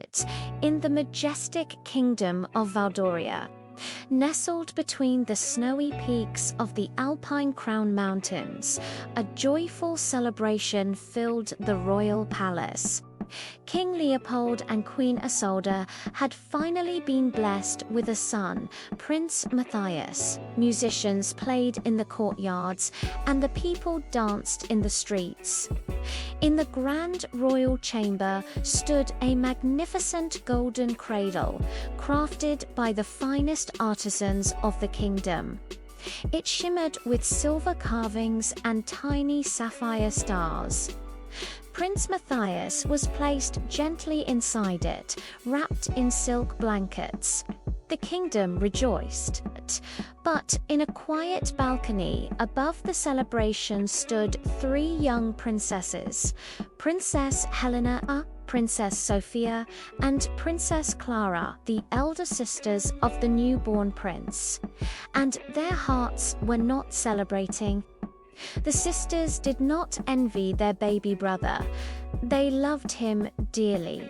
it, in the majestic Kingdom of Valdoria. Nestled between the snowy peaks of the Alpine Crown Mountains, a joyful celebration filled the royal palace. King Leopold and Queen Isolde had finally been blessed with a son, Prince Matthias. Musicians played in the courtyards, and the people danced in the streets. In the grand royal chamber stood a magnificent golden cradle, crafted by the finest artisans of the kingdom. It shimmered with silver carvings and tiny sapphire stars. Prince Matthias was placed gently inside it, wrapped in silk blankets. The kingdom rejoiced, but in a quiet balcony above the celebration stood three young princesses: Princess Helena, Princess Sofia, and Princess Clara, the elder sisters of the newborn prince. And their hearts were not celebrating. The sisters did not envy their baby brother. They loved him dearly.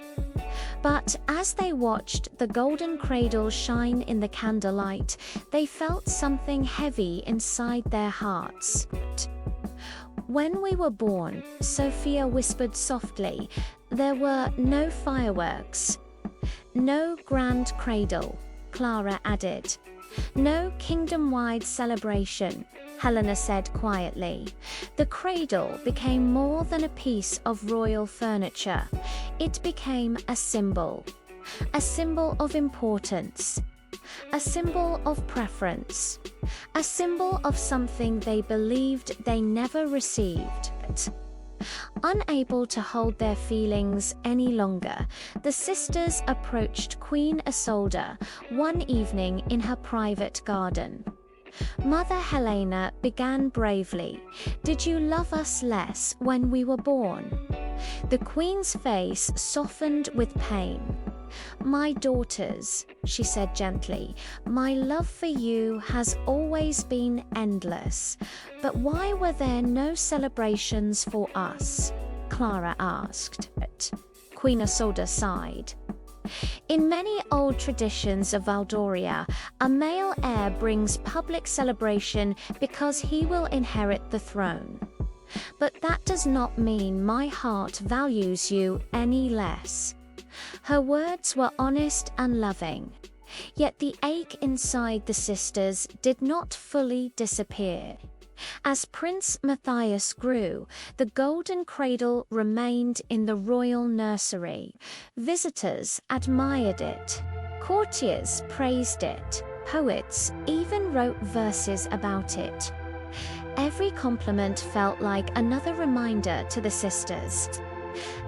But as they watched the golden cradle shine in the candlelight, they felt something heavy inside their hearts. "When we were born," Sofia whispered softly, "there were no fireworks. No grand cradle," Clara added. "No kingdom-wide celebration," Helena said quietly. The cradle became more than a piece of royal furniture. It became a symbol of importance, a symbol of preference, a symbol of something they believed they never received. Unable to hold their feelings any longer, the sisters approached Queen Isolde one evening in her private garden. Mother Helena began bravely, "Did you love us less when we were born?" The queen's face softened with pain. "My daughters," she said gently, "my love for you has always been endless. But why were there no celebrations for us?" Clara asked. Queen Isolde sighed. "In many old traditions of Valdoria, a male heir brings public celebration because he will inherit the throne. But that does not mean my heart values you any less." Her words were honest and loving. Yet the ache inside the sisters did not fully disappear. As Prince Matthias grew, the golden cradle remained in the royal nursery. Visitors admired it. Courtiers praised it. Poets even wrote verses about it. Every compliment felt like another reminder to the sisters.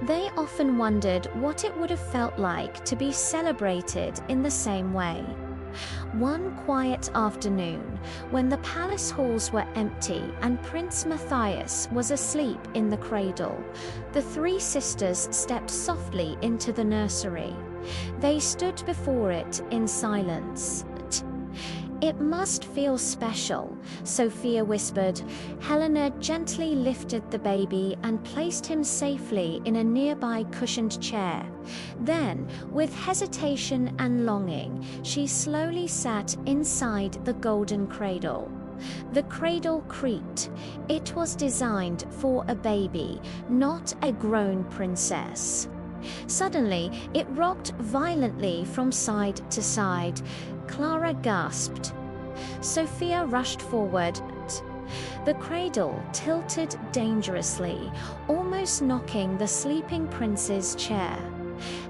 They often wondered what it would have felt like to be celebrated in the same way. One quiet afternoon, when the palace halls were empty and Prince Matthias was asleep in the cradle, the three sisters stepped softly into the nursery. They stood before it in silence. "It must feel special," Sofia whispered. Helena gently lifted the baby and placed him safely in a nearby cushioned chair. Then, with hesitation and longing, she slowly sat inside the golden cradle. The cradle creaked. It was designed for a baby, not a grown princess. Suddenly, it rocked violently from side to side. Clara gasped. Sofia rushed forward. The cradle tilted dangerously, almost knocking the sleeping prince's chair.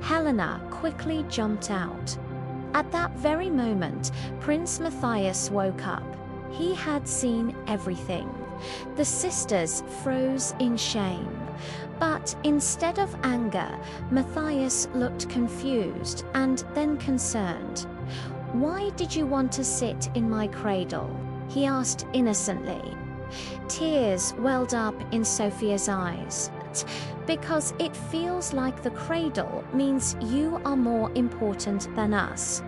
Helena quickly jumped out. At that very moment, Prince Matthias woke up. He had seen everything. The sisters froze in shame. But instead of anger, Matthias looked confused and then concerned. "Why did you want to sit in my cradle?" he asked innocently. Tears welled up in Sofia's eyes. "Because it feels like the cradle means you are more important than us."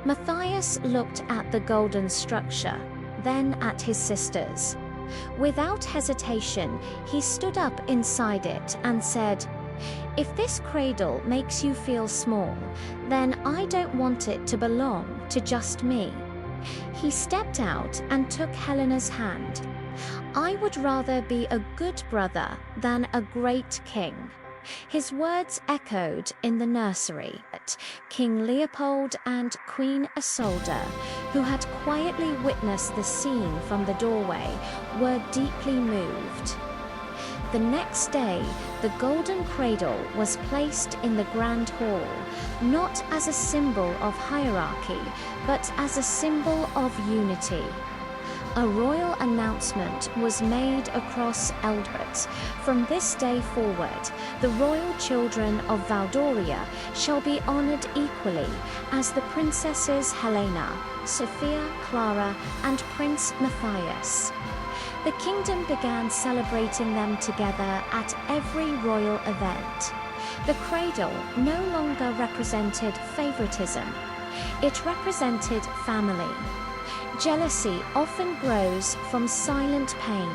Matthias looked at the golden structure, then at his sisters. Without hesitation, he stood up inside it and said, If this cradle makes you feel small, then I don't want it to belong to just me. He stepped out and took Helena's hand. I would rather be a good brother than a great king. His words echoed in the nursery. King Leopold and Queen Isolde, who had quietly witnessed the scene from the doorway, were deeply moved. The next day, the golden cradle was placed in the grand hall, not as a symbol of hierarchy, but as a symbol of unity. A royal announcement was made across Eldred. From this day forward, the royal children of Valdoria shall be honored equally as the princesses Helena, Sofia, Clara, and Prince Matthias. The kingdom began celebrating them together at every royal event. The cradle no longer represented favoritism. It represented family. Jealousy often grows from silent pain,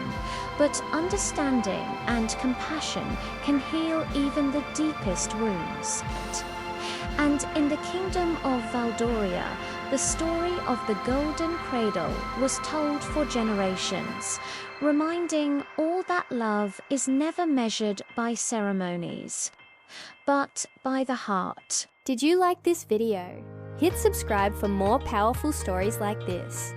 but understanding and compassion can heal even the deepest wounds. And in the Kingdom of Valdoria, the story of the Golden Cradle was told for generations, reminding all that love is never measured by ceremonies, but by the heart. Did you like this video? Hit subscribe for more powerful stories like this.